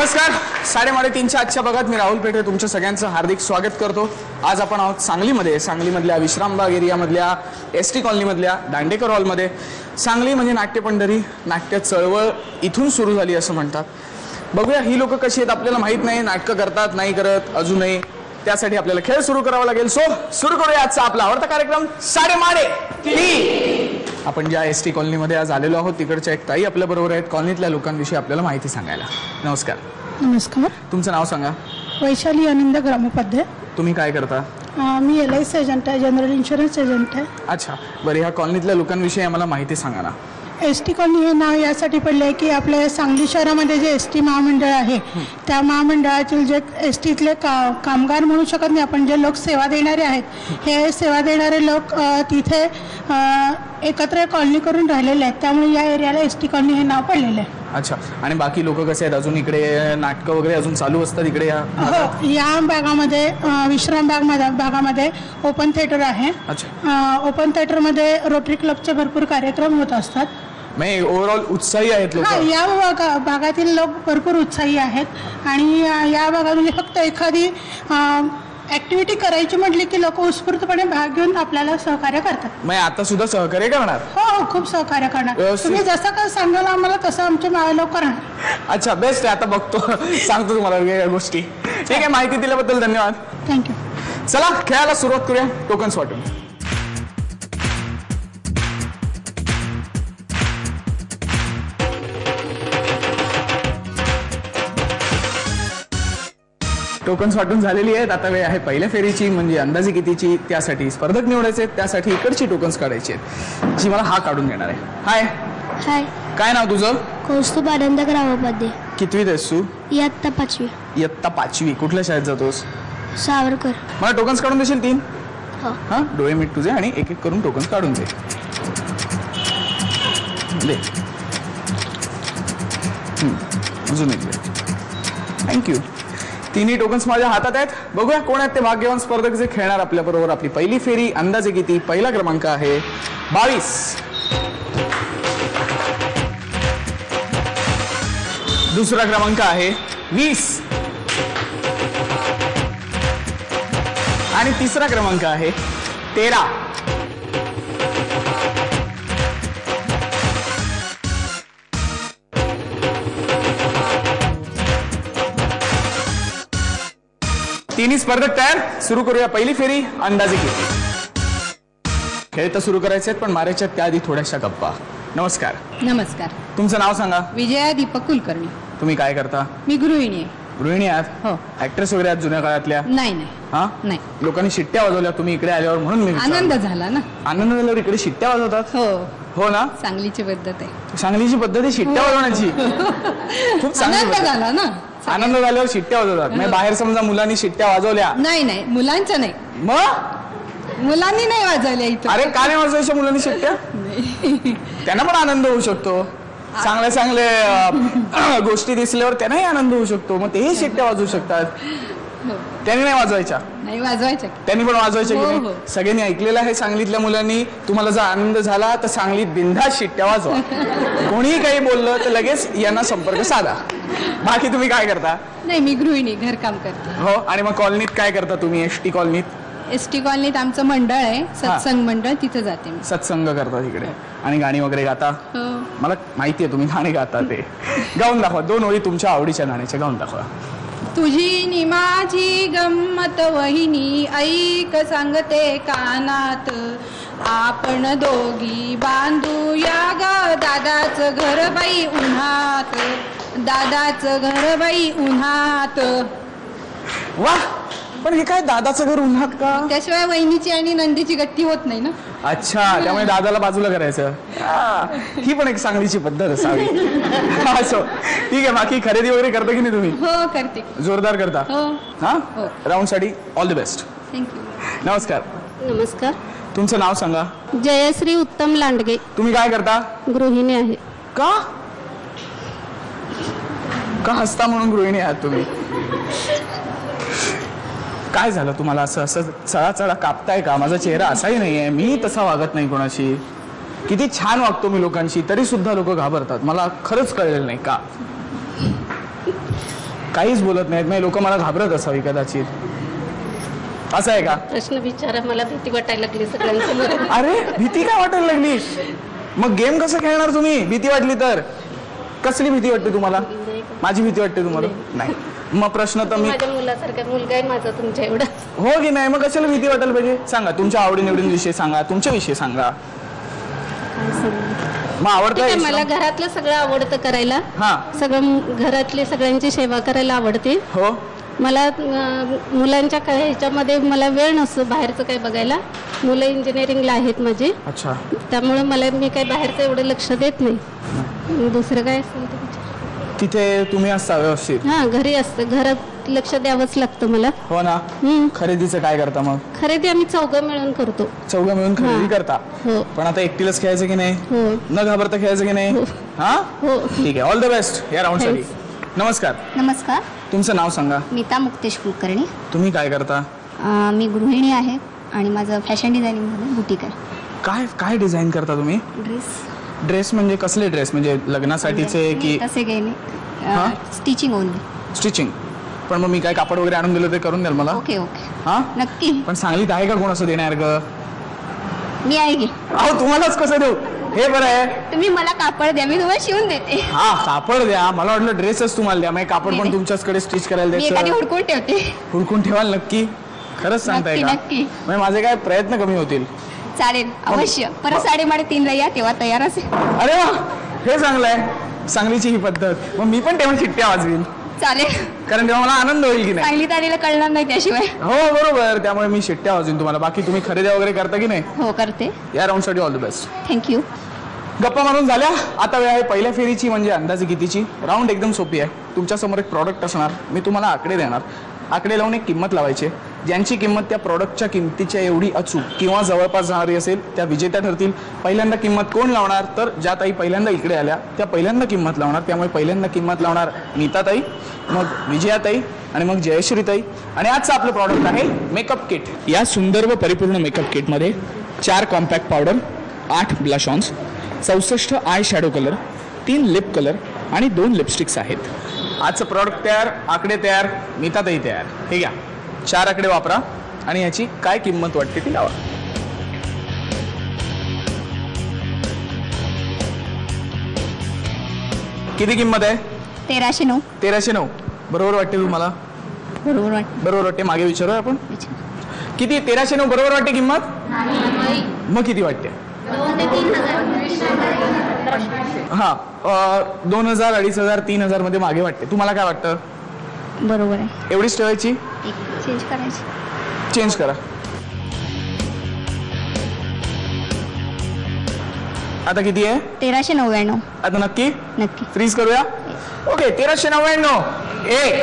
नमस्कार. 3:30च्या आजच्या भागात मी राहुल पेठे तुमच्या सगळ्यांचं हार्दिक स्वागत करतो. आज आपण आहोत सांगलीमधल्या विश्रामबाग एरियामधल्या ST कॉलनीमधल्या दांडेकर हॉलमध्ये. सांगली म्हणजे नाट्यपंढरी, नाट्य चळवळ इथून सुरू झाली असं म्हणतात. बघूया ही लोक कशी आहेत आपल्याला माहित नाही. नाटकं करतात नाही करत अजूनही, त्यासाठी आपल्याला खेळ सुरू करावा लागेल. सो सुरू करूया आजचा आपला आवडता कार्यक्रम साडेमाडे. आपण ज्या ST कॉलनीमध्ये आज आलेलो आहोत तिकडच्या एक ताई आपल्या बरोबर आहेत. कॉलनीतल्या लोकांविषयी आपल्याला माहिती सांगायला. नमस्कार. नमस्कार. तुमचं नाव सांगा. वैशाली आनंद ग्रामोपाध्याय. तुम्ही काय करता? मी LIC एजंट आहे, जनरल इन्शुरन्स एजंट आहे. अच्छा, बरं. ह्या कॉलनीतल्या लोकांविषयी आम्हाला माहिती सांगा ना. ST कॉलनी हे नाव यासाठी पडले आहे की आपल्या सांगली शहरामध्ये जे ST महामंडळ आहे त्या महामंडळातील जे STतले कामगार म्हणू शकत नाही आपण, जे लोक सेवा देणारे आहेत, हे सेवा देणारे लोक तिथे एकत्र कॉलनी करून राहिलेले आहेत. त्यामुळे या एरियाला ST कॉलनी हे नाव पडलेलं आहे. अच्छा, आणि बाकी लोक कसे आहेत? अजून इकडे नाटकं वगैरे अजून चालू असतात इकडे या भागामध्ये विश्राम भागामध्ये ओपन थिएटर आहे. अच्छा. ओपन थिएटरमध्ये रोटरी क्लबचे भरपूर कार्यक्रम होत असतात. म्हणजे ओव्हरऑल उत्साही आहेत लोक. या भागातील लोक भरपूर उत्साही आहेत आणि या भागामध्ये फक्त एखादी ऍक्टिव्हिटी करायची म्हटली की लोक उत्स्फूर्तपणे भाग घेऊन आपल्याला सहकार्य करतात. मग आता सुद्धा सहकार्य करणार? हो, खूप सहकार्य करणार. तुम्ही जसं काय सांगाल आम्हाला तसं आमचे लोक करणार. अच्छा, बेस्ट आहे. आता बघतो, सांगतो तुम्हाला वेगळ्या गोष्टी. ठीक आहे, माहिती दिल्याबद्दल धन्यवाद. थँक्यू. चला खेळायला सुरुवात करूया. टोकन्स वाटून. टोकन्स वाटून झालेली आहेत. आता वेळ आहे पहिल्या फेरीची, म्हणजे अंदाजे कितीची. त्यासाठी स्पर्धक निवडायचे आहेत, त्यासाठी इकडची टोकन्स काढायची आहेत, जी मला हा काढून देणार आहे. हाय. हाय. काय नाव तुझं? कौस्तुभ आनंद ग्रामोपाध्याय. कितवीत आहेस तू? इयत्ता 5वी. इयत्ता 5वी. कुठल्या शाळेत जातोस? सावरकर. मला टोकन्स काढून देशील 3? हो. हां, डोळे मीठ तुझे आणि एक एक करून टोकन्स काढून दे. अजून एक दे. थँक्यू. तिन्ही टोकन्स माझ्या हातात आहेत. बघूया कोण आहेत ते भाग्यवान स्पर्धक जे खेळणार आपल्या बरोबर आपली पहिली फेरी. अंदाजे किती? पहिला क्रमांक आहे 22. दुसरा क्रमांक आहे 20 आणि तिसरा क्रमांक आहे 13. तिन्ही स्पर्धक तयार. सुरू करूया पहिली फेरी. अंदाजे किती? खेळ तर सुरू करायचे आहेत, पण मारायच्या त्याआधी थोड्याशा गप्पा. नमस्कार. नमस्कार. तुमचं नाव सांगा. विजया दीपक कुलकर्णी. तुम्ही काय करता? मी गृहिणी आहे. गृहिणी आहात? हो. ऍक्ट्रेस वगैरे आहात जुन्या काळातल्या? नाही नाही. हा, नाही. लोकांनी शिट्ट्या वाजवल्या तुम्ही इकडे आल्यावर, म्हणून मी विचारलं. आनंद झाला ना. आनंद झाल्यावर इकडे शिट्ट्या वाजवतात? हो हो ना. चांगलीची पद्धत आहे. सांगलीची पद्धत आहे शिट्ट्या वाजवण्याची. खूप चांगली आनंद पद्धत. झाला ना. आनंद झाल्यावर शिट्ट्या वाजवतात. म्हणजे बाहेर समजा मुलांनी शिट्ट्या वाजवल्या. नाही नाही, मुलांच्या नाही. मग मुलांनी नाही वाजवल्या इथं. अरे का नाही वाजवायच्या मुलांनी शिट्ट्या? त्यांना पण आनंद होऊ शकतो. चांगल्या गोष्टी दिसल्यावर त्यांनाही आनंद होऊ शकतो. मग तेही शिट्ट्या वाजवू शकतात. त्यांनी नाही वाजवायच्या? नाही वाजवायच्या. त्यांनी पण वाजवायच्या की हो, नाही? हो. सगळ्यांनी ऐकलेलं आहे सांगलीतल्या मुलांनी. तुम्हाला जर आनंद झाला तर सांगलीत बिनधास्त शिट्ट्या वाजवा. कोणीही काही बोललं तर लगेच यांना संपर्क साधा. बाकी तुम्ही काय करता? नाही, मी गृहिणी, घरकाम करते. हो. आणि मग कॉलनीत काय करता तुम्ही? ST कॉलनीत? ST कॉलनीत आमचं मंडळ आहे, सत्संग मंडळ, तिथं जाते मी. सत्संग करता तिकडे आणि गाणी वगैरे गाता? हो. मला माहिती आहे तुम्ही गाणी गाता ते. गाऊन दाखवा. 2 ओळी तुमच्या आवडीच्या गाण्याच्या गाऊन दाखवा. तुझी नि माझी गंमत वहिनी ऐक सांगते कानात, आपण दोघी बांधूया ग दादाचं घर बाई उन्हात, दादाचं घर बाई उन्हात. वा, पण हे काय दादाचं घर उन्हात का? त्याशिवाय वहिनीची आणि नंदीची गट्टी होत नाही ना. अच्छा, त्यामुळे दादाला बाजूला करायचं. ही पण एक चांगलीची पद्धत असावी. असो, ठीक आहे. बाकी खरेदी वगैरे करता की नाही तुम्ही? हो, करते. जोरदार करता? हो. हा. हो. राऊंड साठी ऑल द बेस्ट. थँक्यू. नमस्कार. नमस्कार. तुमचं नाव सांगा. जयश्री उत्तम लांडगे. तुम्ही काय करता? गृहिणी आहे. का का हसता? म्हणून गृहिणी आहात तुम्ही? काय झालं तुम्हाला? असं असं चळा कापताय का? माझा चेहरा असाही नाहीये. मी तसा वागत नाही कोणाशी. किती छान वागतो मी लोकांशी, तरी सुद्धा लोक घाबरतात. मला खरंच कळलेलं नाही का. काहीच बोलत नाहीत, म्हणजे लोक मला घाबरत असावी कदाचित, असं आहे का? प्रश्न विचारा, मला भीती वाटायला लागली सगळ्यांसमोर. अरे भीती काय वाटायला लागली? मग गेम कसं खेळणार तुम्ही भीती वाटली तर? कसली भीती वाटते तुम्हाला? माझी भीती वाटते तुम्हाला? नाही. मग प्रश्न तर मी माझ्या मुलासारखा मुलगा आहे माझा तुमच्या एवढा. हो की नाही? मग कशाला भीती वाटायला पाहिजे? सांगा तुमच्या आवडीनिवडींविषयी सांगा, तुमच्या विषयी सांगा. मग आवडतं ठीक आहे, मला घरातलं सगळं आवडतं करायला. हा. घरातले सगळ्यांची सेवा करायला आवडते. हो. मला मुलांच्या ह्याच्यामध्ये मला वेळ नसतो बाहेरचं काही बघायला. मुलं इंजिनिअरिंगला आहेत माझी, अच्छा. त्यामुळे मी काही बाहेरचं एवढं लक्ष देत नाही. दुसरं काय असेल ते विचार. तिथे तुम्ही असता व्यवस्थित? हा, घरी असतं, घरात लक्ष द्यावंच लागतं मला. हो ना. खरेदीचं काय करता मग? खरेदी आम्ही चौघं मिळून करतो. चौघं मिळून खरेदी करता? हो. पण आता एकटीलाच खेळायचं की नाही? हो. न घाबरता खेळायचं की नाही? हा. हो. ठीक आहे, ऑल द बेस्ट या राऊंड साठी. नमस्कार, नमस्कार, तुमचं नाव सांगा. मीता मुक्तेश कुलकर्णी. तुम्ही काय करता? मी गृहिणी आहे आणि माझं फॅशन डिझायनिंगमध्ये बुटीक आहे. काय काय डिझाईन करता तुम्ही? ड्रेस म्हणजे कसले ड्रेस? म्हणजे लग्नासाठीचे की तसे काही हा? नाही, स्टिचिंग ओनली. स्टिचिंग? पण मग मी काय कापड वगैरे आणून दिलं ते करून द्याल मला? ओके ओके, हा. नक्की. पण सांगलीत आहे का कोण असं देणार ग? मी आहे की. अहो तुम्हालाच कसं देऊ? हे बरं आहे. तुम्ही मला कापड द्या, मी तुम्हाला शिवून देते. हा, कापड द्या. मला वाटलं ड्रेसच तुम्हाला द्या. मग कापड पण नाही. तुमच्याचकडे स्टिच करायला मी एखादी द्यायचं. हुडकून ठेवते. हुडकून ठेवाल नक्की? खरंच सांगताय नक्की का? नक्की म्हणजे माझे काय प्रयत्न कमी होतील? चालेल, अवश्य. परत 3:30ला या, तेव्हा तयार असेल. अरे वा, हे चांगलं आहे. सांगलीची ही पद्धत. मग मी पण तेव्हा शिट्ट्या वाजवीन, चालेल. कारण तेव्हा मला आनंद होईल की नाही? सांगलीत आलेलं कळणार नाही त्याशिवाय. हो बरोबर, त्यामुळे मी शिट्ट्या वाजवीन तुम्हाला. बाकी तुम्ही खरेदी वगैरे करता की नाही? हो, करते. या राऊंड साठी ऑल द बेस्ट. थँक्यू. गप्पा मारून झाल्या. आता वेळ आहे पहिल्या फेरीची, म्हणजे अंदाजे कितीची. राऊंड एकदम सोपी आहे. तुमच्या समोर एक प्रॉडक्ट असणार, मी तुम्हाला आकडे देणार. आकडे लावून एक किंमत लावायची. ज्यांची किंमत त्या प्रॉडक्टच्या किंमतीच्या एवढी अचूक किंवा जवळपास जाणारी असेल त्या विजेत्या ठरतील. पहिल्यांदा किंमत कोण लावणार? तर ज्या ताई पहिल्यांदा इकडे आल्या त्या पहिल्यांदा किंमत लावणार. त्यामुळे पहिल्यांदा किंमत लावणार नीताताई, मग विजयाताई आणि मग जयश्रीताई. आणि आजचं आपलं प्रॉडक्ट आहे मेकअप किट. या सुंदर व परिपूर्ण मेकअप किटमध्ये 4 compact powder, 8 blush ons, 64 eye shadow colour, 3 lip colour आणि 2 लिपस्टिक्स आहेत. आजचं प्रॉडक्ट तयार, आकडे तयार, नीताताई तयार. हे घ्या, 4 आकडे वापरा आणि याची काय किंमत वाटते ती लावा. किती किंमत आहे? 1309. 1309. बरोबर वाटते तुम्हाला? बरोबर वाटतं. बरोबर वाटते. मागे विचारूया आपण. किती? 1309 बरोबर वाटते किंमत? मग किती वाटते? हा, 2000, 2500, 3000 मध्ये मागे वाटते. तुम्हाला काय वाटतं? बरोबर आहे. एवढीच ठेवायची? एक चेंज करायची. चेंज करा. आता किती आहे? 1399. आता नक्की? नक्की. फ्रीज करूया. ओके, 1399. 1,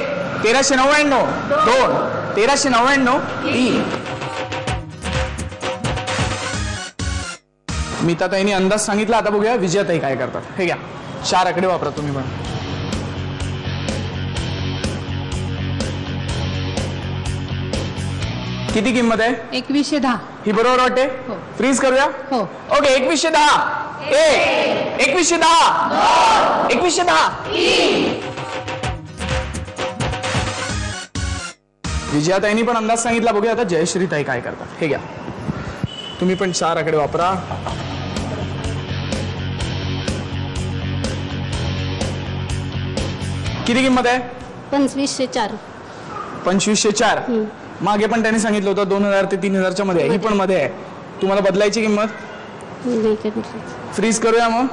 1399, 2, 1399, 3. मीताताईंनी अंदाज सांगितला. आता बघूया विजयाताई काय करतात. हे घ्या, 4 आकडे वापरा तुम्ही पण. किती किंमत आहे? 2110. ही बरोबर वाटते? फ्रीज करूया. हो. ओके, 2110. 1, 2110, 2110. विजयाताईंनी पण अंदाज सांगितला. बघूया आता जयश्रीताई काय करतात. हे घ्या, तुम्ही पण 4 आकडे वापरा. किती किंमत आहे? 2504. 2504. मागे पण त्यांनी सांगितलं होतं 2000 ते 3000च्या मध्ये आहे. ही पण मध्ये आहे. तुम्हाला बदलायची किंमत? नाही काय म्हटलं. फ्रीज करूया मग?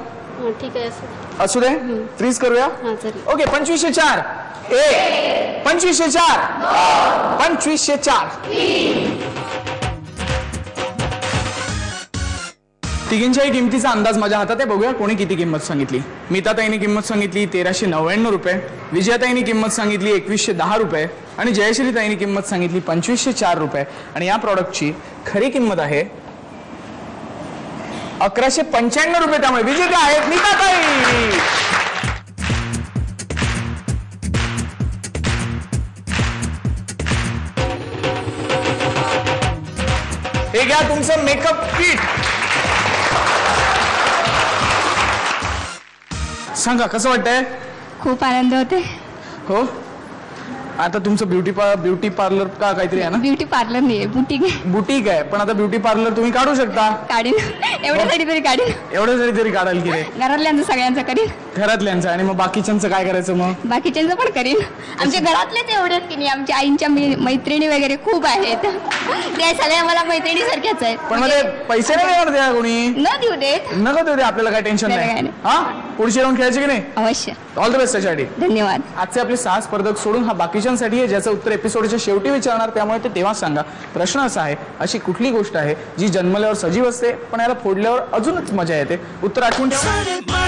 ठीक आहे असं. असू दे, फ्रीज करूया. हां चालेल. ओके, 2504. 1, 2504, 2504. तिघींच्याही किमतीचा अंदाज माझ्या हातात आहे. बघूया कोणी किती किंमत सांगितली. मीताताईंनी किंमत सांगितली 1399 रुपये, विजयाताईंनी किंमत सांगितली 2110 रुपये आणि जयश्रीताईंनी किंमत सांगितली 2504 रुपये. आणि या प्रॉडक्टची खरी किंमत आहे 1195 रुपये. त्यामुळे विजेते आहेत नीताताई. हे घ्या तुमचं मेकअप किट. सांगा कसं वाटतंय? खूप आनंद होते. हो, आता तुमचं ब्युटी पार्लर का काहीतरी आहे ना? ब्युटी पार्लर नाही आहे, बुटीक बुटीक आहे, पण आता ब्युटी पार्लर तुम्ही काढू शकता. काढीन एवढ्यासाठी तरी काढीन. एवढ्यासाठी तरी काढाल की रे? घरातल्यांचं सगळ्यांचं करीन. घरातल्यांचं. आणि मग बाकीच्यांचं काय करायचं मग? बाकीच्यांचं पण करीन. आमच्या घरातलेच एवढेच की नाही, आमच्या आईंच्या मैत्रिणी वगैरे खूप आहेत. त्या सगळ्या मला मैत्रिणीसारख्याच आहेत. पण मध्ये पैसे नाही देणार द्या कोणी? न देऊ देत. नको देऊ दे, आपल्याला काय टेन्शन नाही, नाही. काय नाही. हा, पुढची राऊंड खेळायची की नाही? अवश्य. ऑल द बेस्ट त्याच्यासाठी. धन्यवाद. आजचे आपले 6 स्पर्धक सोडून हा बाकीच्यांसाठी आहे, ज्याचं उत्तर एपिसोडच्या शेवटी विचारणार, त्यामुळे ते तेव्हा सांगा. प्रश्न असा आहे, अशी कुठली गोष्ट आहे जी जन्मल्यावर सजीव असते पण याला फोडल्यावर अजूनच मजा येते? उत्तर आठवून ठेवा.